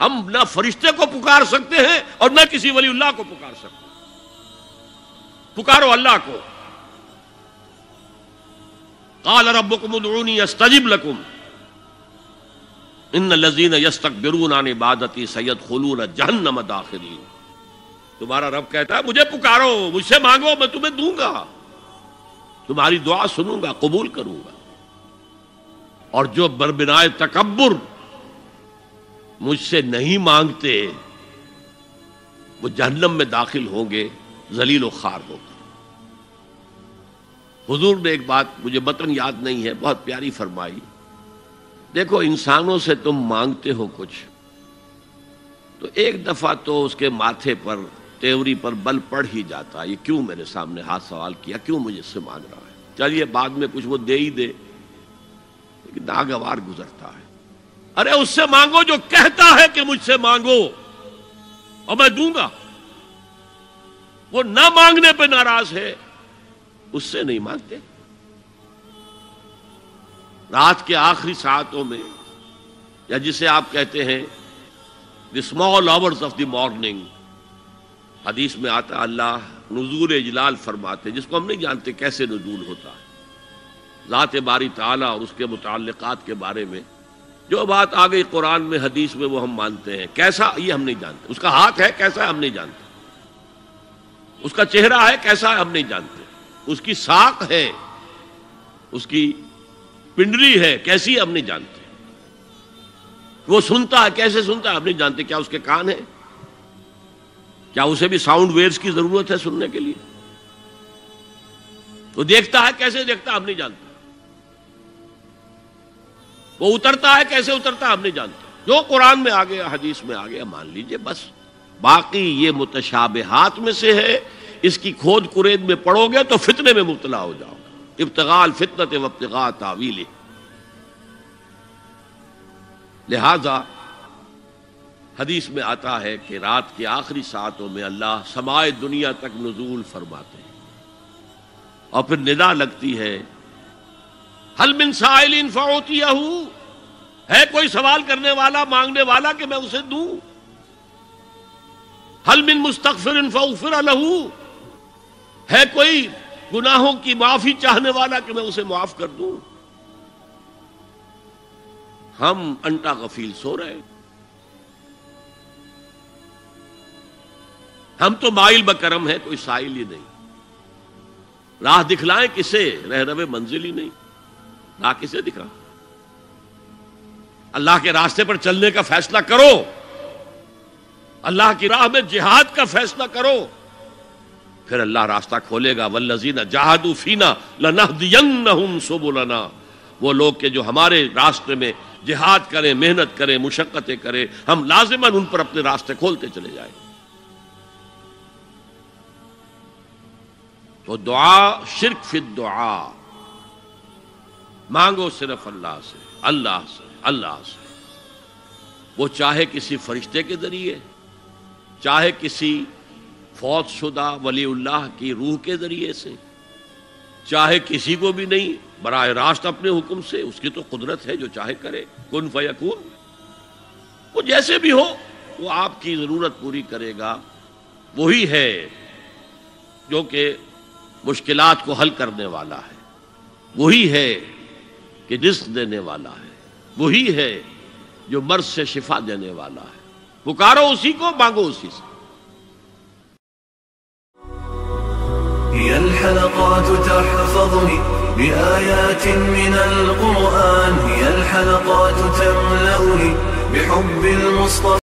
ہم نہ فرشتے کو پکار سکتے ہیں اور نہ کسی ولی اللہ کو پکار سکتے ہیں۔ پکارو اللہ کو۔ قال ربکم ادعونی استجب لکم ان الذین یستکبرون عن عبادتی سیدخلون جہنم داخرین۔ تمہارا رب کہتا ہے مجھے پکارو، مجھ سے مانگو، میں تمہیں دوں گا، تمہاری دعا سنوں گا، قبول کروں گا۔ اور جو بربنائے تکبر مجھ سے نہیں مانگتے وہ جہنم میں داخل ہوں گے ذلیل و خوار ہو کر۔ حضور نے ایک بات مجھے متن یاد نہیں ہے، بہت پیاری فرمائی، دیکھو انسانوں سے تم مانگتے ہو کچھ تو ایک دفعہ تو اس کے ماتھے پر تیوری پر بل پڑ ہی جاتا ہے، یہ کیوں میرے سامنے ہاتھ سوال کیا، کیوں مجھے اس سے مانگ رہا ہے، چلیے بعد میں کچھ وہ دے ہی دے، لیکن ناگوار گزرتا ہے۔ ارے اس سے مانگو جو کہتا ہے کہ مجھ سے مانگو اور میں دوں گا، وہ نہ مانگنے پہ ناراض ہے، اس سے نہیں مانگتے۔ رات کے آخری ساعتوں میں، یا جسے آپ کہتے ہیں the small hours of the morning, حدیث میں آتا اللہ نزول اجلال فرماتے، جس کو ہم نہیں جانتے کیسے نزول ہوتا ہے، ذات باری تعالیٰ اور اس کے متعلقات کے بارے میں جو بات آ گئی قرآن میں حدیث میں وہ ہم مانتے ہیں، کیسا یہ ہم نہیں جانتے، اس کا ہاتھ ہے کیسا ہے ہم نہیں جانتے، اس کا چہرہ ہے کیسا ہے ہم نہیں جانتے، اس کی ساق ہے، اس کی پنڈلی ہے کیسی ہم نہیں جانتے، وہ سنتا ہے کیسے سنتا ہے ہم نہیں جانتے، کیا اس کے کان ہیں، کیا اسے بھی ساؤنڈ ویوز کی ضرورت ہے سننے کے لیے، وہ دیکھتا ہے کیسے دیکھتا ہے ہم نہیں جانتے، وہ اترتا ہے کیسے اترتا ہے ہم نہیں جانتے، جو قرآن میں آ گیا حدیث میں آ گیا مان لیجئے بس، باقی یہ متشابہات میں سے ہے، اس کی کھود کرید میں پڑو گے تو فتنے میں مبتلا ہو جاؤ گے، ابتغاء الفتنۃ وابتغاء تاویلہ۔ لہذا حدیث میں آتا ہے کہ رات کے آخری ساعتوں میں اللہ سمائے دنیا تک نزول فرماتے ہیں، اور پھر ندا لگتی ہے حل من سائل فاعطیہ، ہے کوئی سوال کرنے والا مانگنے والا کہ میں اسے دوں، حل من مستغفر فاغفر لہ، ہے کوئی گناہوں کی معافی چاہنے والا کہ میں اسے معاف کر دوں۔ ہم انٹا غفیل سو رہے، ہم تو مائل بکرم ہے، کوئی سائل ہی نہیں، راہ دکھلائیں کسے، رہنم منزل ہی نہیں، راہ کسے دکھا، اللہ کے راستے پر چلنے کا فیصلہ کرو، اللہ کی راہ میں جہاد کا فیصلہ کرو، پھر اللہ راستہ کھولے گا، والذین جاہدوا فینا لنہدینہم سبلنا، وہ لوگ کہ جو ہمارے راستے میں جہاد کریں، محنت کریں، مشقتیں کریں، ہم لازماً ان پر اپنے راستے کھولتے چلے جائیں۔ تو دعا شرک فی الدعا، مانگو صرف اللہ سے، اللہ سے، اللہ سے، وہ چاہے کسی فرشتے کے ذریعے، چاہے کسی فوت شدہ ولی اللہ کی روح کے ذریعے سے، چاہے کسی کو بھی نہیں، براہ راست اپنے حکم سے، اس کی تو قدرت ہے جو چاہے کرے، کن فیکون، وہ جیسے بھی ہو وہ آپ کی ضرورت پوری کرے گا، وہی ہے جو کہ مشکلات کو حل کرنے والا ہے، وہی ہے کہ رزق دینے والا ہے، وہی ہے جو مرض سے شفا دینے والا ہے، پکارو اسی کو، مانگو اسی سے۔ هي الحلقات تحفظني بآيات من القرآن، هي الحلقات تملأني بحب المصطفى.